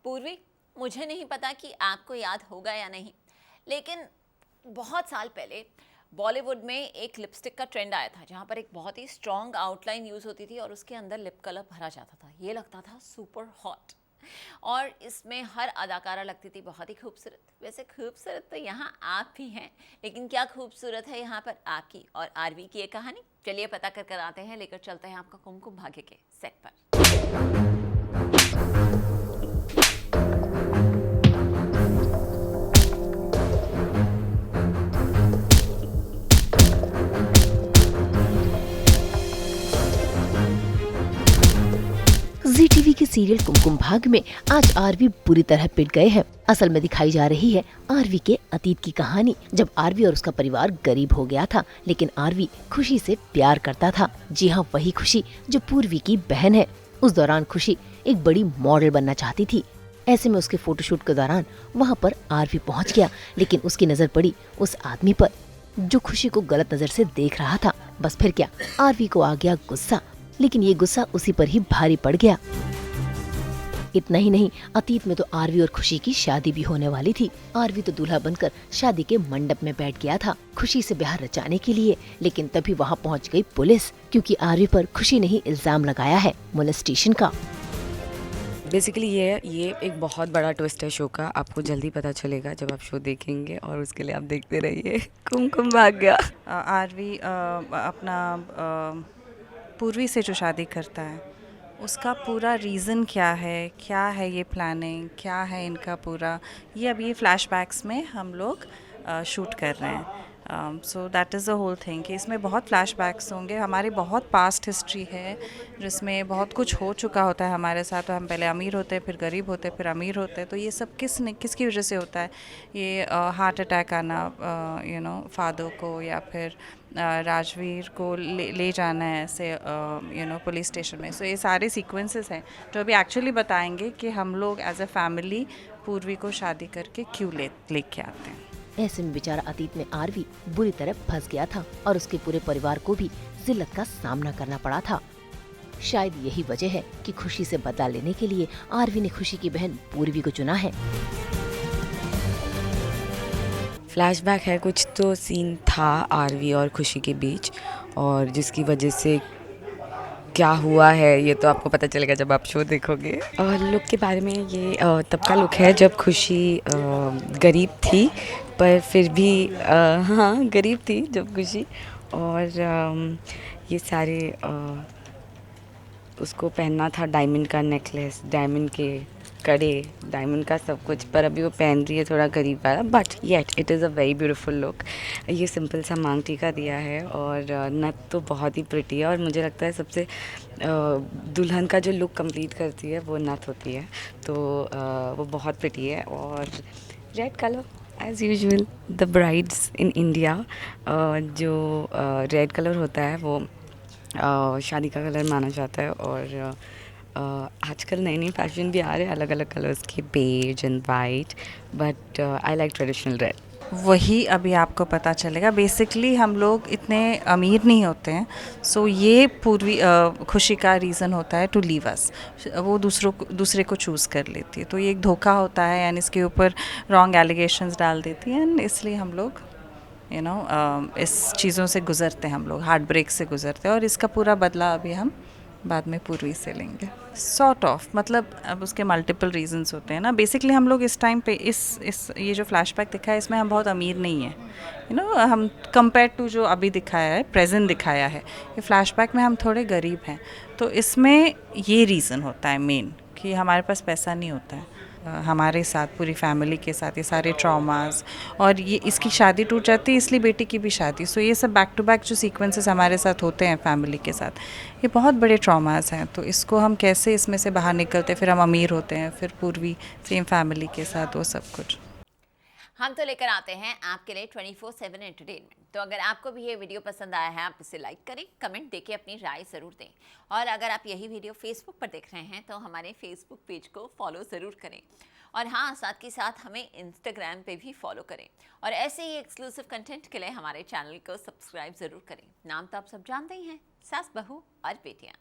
पूर्वी, मुझे नहीं पता कि आपको याद होगा या नहीं, लेकिन बहुत साल पहले बॉलीवुड में एक लिपस्टिक का ट्रेंड आया था जहाँ पर एक बहुत ही स्ट्रॉन्ग आउटलाइन यूज़ होती थी और उसके अंदर लिप कलर भरा जाता था। ये लगता था सुपर हॉट और इसमें हर अदाकारा लगती थी बहुत ही खूबसूरत। वैसे खूबसूरत तो यहाँ आप भी हैं, लेकिन क्या खूबसूरत है यहाँ पर आपकी और आरवी की ये कहानी? चलिए पता कर आते हैं, लेकर चलते हैं आपका कुमकुम भाग्य के सेट पर। जी टीवी के सीरियल कुमकुम भाग्य में आज आरवी बुरी तरह पिट गए हैं। असल में दिखाई जा रही है आरवी के अतीत की कहानी, जब आरवी और उसका परिवार गरीब हो गया था, लेकिन आरवी खुशी से प्यार करता था। जी हाँ, वही खुशी जो पूर्वी की बहन है। उस दौरान खुशी एक बड़ी मॉडल बनना चाहती थी। ऐसे में उसके फोटोशूट के दौरान वहाँ पर आरवी पहुँच गया, लेकिन उसकी नजर पड़ी उस आदमी पर जो खुशी को गलत नजर से देख रहा था। बस फिर क्या, आरवी को आ गया गुस्सा, लेकिन ये गुस्सा उसी पर ही भारी पड़ गया। इतना ही नहीं, अतीत में तो आरवी और खुशी की शादी भी होने वाली थी। आरवी तो दूल्हा बनकर शादी के मंडप में बैठ गया था खुशी से ब्याह रचाने के लिए, लेकिन तभी वहाँ पहुँच गई पुलिस, क्योंकि आरवी पर खुशी ने ही इल्जाम लगाया है मोलेस्टेशन का। बेसिकली ये एक बहुत बड़ा ट्विस्ट है शो का। आपको जल्दी पता चलेगा जब आप शो देखेंगे, और उसके लिए आप देखते रहिए कुमकुम भाग्य। आरवी अपना पूर्वी से जो शादी करता है, उसका पूरा रीज़न क्या है ये प्लानिंग क्या है इनका पूरा, ये अभी फ्लैशबैक्स में हम लोग शूट कर रहे हैं। So that is the whole thing कि इसमें बहुत फ्लैशबैक्स होंगे। हमारी बहुत पास्ट हिस्ट्री है जिसमें बहुत कुछ हो चुका होता है हमारे साथ। तो हम पहले अमीर होते हैं, फिर गरीब होते हैं, फिर अमीर होते हैं। तो ये सब किसकी वजह से होता है? ये हार्ट अटैक आना, फादर को, या फिर राजवीर को ले जाना है ऐसे पुलिस स्टेशन में। सो ये सारे सीक्वेंसेस हैं जो अभी एक्चुअली बताएंगे कि हम लोग एज अ फैमिली पूर्वी को शादी करके क्यों लेके आते हैं। ऐसे में बेचारा अतीत में आरवी बुरी तरह फंस गया था और उसके पूरे परिवार को भी जिल्लत का सामना करना पड़ा था। शायद यही वजह है कि खुशी से बदला लेने के लिए आरवी ने खुशी की बहन पूर्वी को चुना है। फ्लैशबैक है, कुछ तो सीन था आरवी और खुशी के बीच, और जिसकी वजह से क्या हुआ है ये तो आपको पता चलेगा जब आप शो देखोगे। लुक के बारे में, ये तब का लुक है जब खुशी गरीब थी, पर फिर भी हाँ गरीब थी जब खुशी, और ये सारे उसको पहनना था डायमंड का नेकलेस, डायमंड के कड़े, डायमंड का सब कुछ, पर अभी वो पहन रही है थोड़ा गरीब वाला, but yet it is a very beautiful look. ये सिंपल सा मांग टीका दिया है, और नथ तो बहुत ही प्रिटी है, और मुझे लगता है सबसे दुल्हन का जो लुक कंप्लीट करती है वो नथ होती है, तो वो बहुत प्रिटी है। और red colour as usual the brides in India, जो रेड कलर होता है वो शादी का कलर माना जाता है। और आजकल नई नई फैशन भी आ रहे हैं अलग अलग कलर्स के, beige and white, but I like traditional red. वही अभी आपको पता चलेगा। बेसिकली हम लोग इतने अमीर नहीं होते हैं, सो ये पूर्वी खुशी का रीज़न होता है टू लीव अस। वो दूसरे को चूज़ कर लेती है, तो ये एक धोखा होता है, यानी इसके ऊपर रॉन्ग एलिगेशंस डाल देती है, एंड इसलिए हम लोग इस चीज़ों से गुज़रते हैं, हम लोग हार्ट ब्रेक से गुज़रते हैं, और इसका पूरा बदला अभी हम बाद में पूर्वी से लेंगे। सॉर्ट ऑफ, मतलब अब उसके मल्टीपल रीजंस होते हैं ना। बेसिकली हम लोग इस टाइम पे इस ये जो फ्लैशबैक दिखा है, इसमें हम बहुत अमीर नहीं हैं, हम कंपेयर टू जो अभी दिखाया है, प्रेजेंट दिखाया है, ये फ्लैशबैक में हम थोड़े गरीब हैं। तो इसमें ये रीज़न होता है मेन कि हमारे पास पैसा नहीं होता है। हमारे साथ पूरी फैमिली के साथ ये सारे ट्रॉमास, और ये इसकी शादी टूट जाती है, इसलिए बेटी की भी शादी। सो ये सब बैक टू बैक जो सीक्वेंसेस हमारे साथ होते हैं फैमिली के साथ, ये बहुत बड़े ट्रॉमास हैं। तो इसको हम कैसे इसमें से बाहर निकलते, फिर हम अमीर होते हैं, फिर पूर्वी सेम फैमिली के साथ वो सब कुछ। हम तो लेकर आते हैं आपके लिए 24/7 एंटरटेनमेंट। तो अगर आपको भी ये वीडियो पसंद आया है, आप इसे लाइक करें, कमेंट देके अपनी राय ज़रूर दें, और अगर आप यही वीडियो फेसबुक पर देख रहे हैं तो हमारे फेसबुक पेज को फॉलो ज़रूर करें, और हाँ, साथ के साथ हमें इंस्टाग्राम पे भी फॉलो करें, और ऐसे ही एक्सक्लूसिव कंटेंट के लिए हमारे चैनल को सब्सक्राइब ज़रूर करें। नाम तो आप सब जानते ही हैं, सास बहू और बेटियाँ।